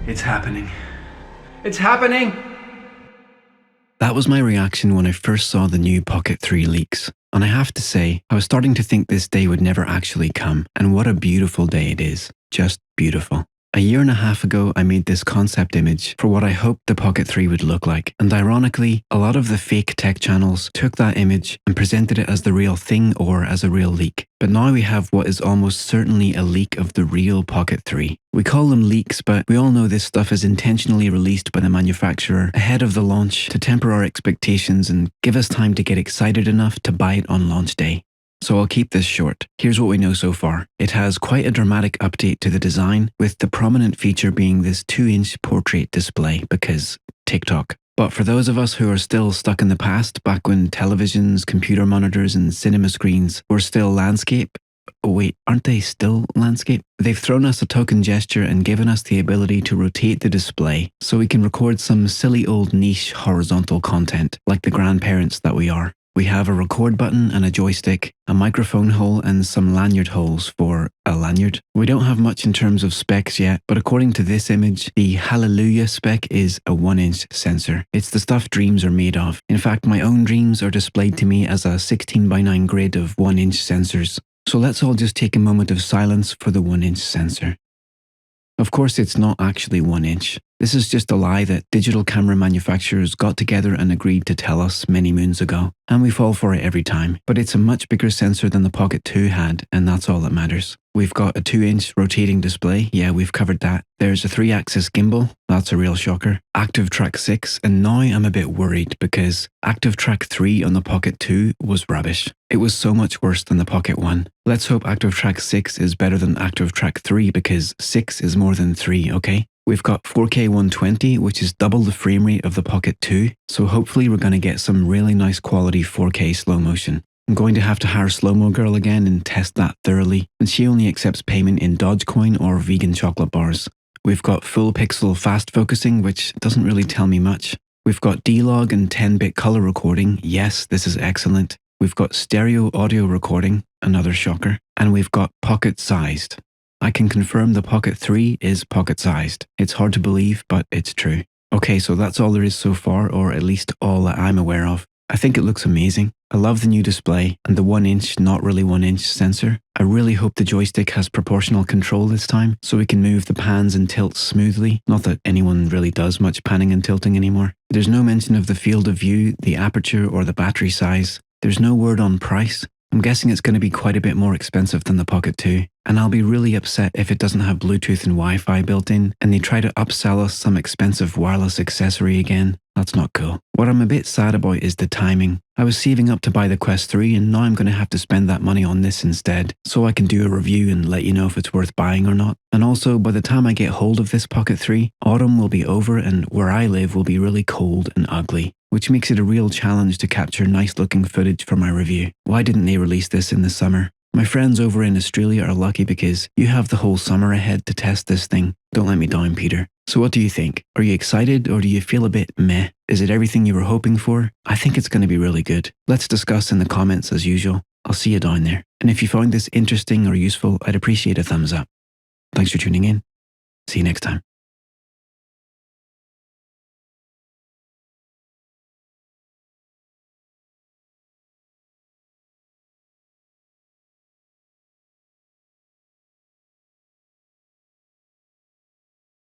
It's happening. It's happening! That was my reaction when I first saw the new Pocket 3 leaks. And I have to say, I was starting to think this day would never actually come, and what a beautiful day it is. Just beautiful. A year and a half ago, I made this concept image for what I hoped the Pocket 3 would look like, and ironically, a lot of the fake tech channels took that image and presented it as the real thing or as a real leak. But now we have what is almost certainly a leak of the real Pocket 3. We call them leaks, but we all know this stuff is intentionally released by the manufacturer ahead of the launch to temper our expectations and give us time to get excited enough to buy it on launch day. So I'll keep this short. Here's what we know so far. It has quite a dramatic update to the design, with the prominent feature being this 2-inch portrait display because TikTok. But for those of us who are still stuck in the past, back when televisions, computer monitors and cinema screens were still landscape, oh wait, aren't they still landscape? They've thrown us a token gesture and given us the ability to rotate the display so we can record some silly old niche horizontal content like the grandparents that we are. We have a record button and a joystick, a microphone hole and some lanyard holes for a lanyard. We don't have much in terms of specs yet, but according to this image, the Hallelujah spec is a 1-inch sensor. It's the stuff dreams are made of. In fact, my own dreams are displayed to me as a 16:9 grid of 1-inch sensors. So let's all just take a moment of silence for the 1-inch sensor. Of course, it's not actually 1 inch. This is just a lie that digital camera manufacturers got together and agreed to tell us many moons ago, and we fall for it every time. But it's a much bigger sensor than the Pocket 2 had, and that's all that matters. We've got a 2-inch rotating display, yeah, we've covered that. There's a 3-axis gimbal, that's a real shocker. Active Track 6, and now I'm a bit worried because Active Track 3 on the Pocket 2 was rubbish. It was so much worse than the Pocket 1. Let's hope Active Track 6 is better than Active Track 3 because 6 is more than 3, okay? We've got 4K 120, which is double the frame rate of the Pocket 2, so hopefully we're going to get some really nice quality 4K slow motion. I'm going to have to hire Slow-Mo Girl again and test that thoroughly, and she only accepts payment in Dogecoin or vegan chocolate bars. We've got full pixel fast focusing, which doesn't really tell me much. We've got D-Log and 10-bit color recording, yes, this is excellent. We've got stereo audio recording, another shocker, and we've got pocket-sized. I can confirm the Pocket 3 is pocket-sized. It's hard to believe, but it's true. Okay, so that's all there is so far, or at least all that I'm aware of. I think it looks amazing. I love the new display and the 1-inch, not really 1-inch sensor. I really hope the joystick has proportional control this time, so we can move the pans and tilts smoothly. Not that anyone really does much panning and tilting anymore. There's no mention of the field of view, the aperture, or the battery size. There's no word on price. I'm guessing it's going to be quite a bit more expensive than the Pocket 2, and I'll be really upset if it doesn't have Bluetooth and Wi-Fi built in, and they try to upsell us some expensive wireless accessory again. That's not cool. What I'm a bit sad about is the timing. I was saving up to buy the Quest 3, and now I'm going to have to spend that money on this instead, so I can do a review and let you know if it's worth buying or not. And also, by the time I get hold of this Pocket 3, autumn will be over and where I live will be really cold and ugly, which makes it a real challenge to capture nice looking footage for my review. Why didn't they release this in the summer? My friends over in Australia are lucky because you have the whole summer ahead to test this thing. Don't let me down, Peter. So what do you think? Are you excited or do you feel a bit meh? Is it everything you were hoping for? I think it's going to be really good. Let's discuss in the comments as usual. I'll see you down there. And if you found this interesting or useful, I'd appreciate a thumbs up. Thanks for tuning in. See you next time.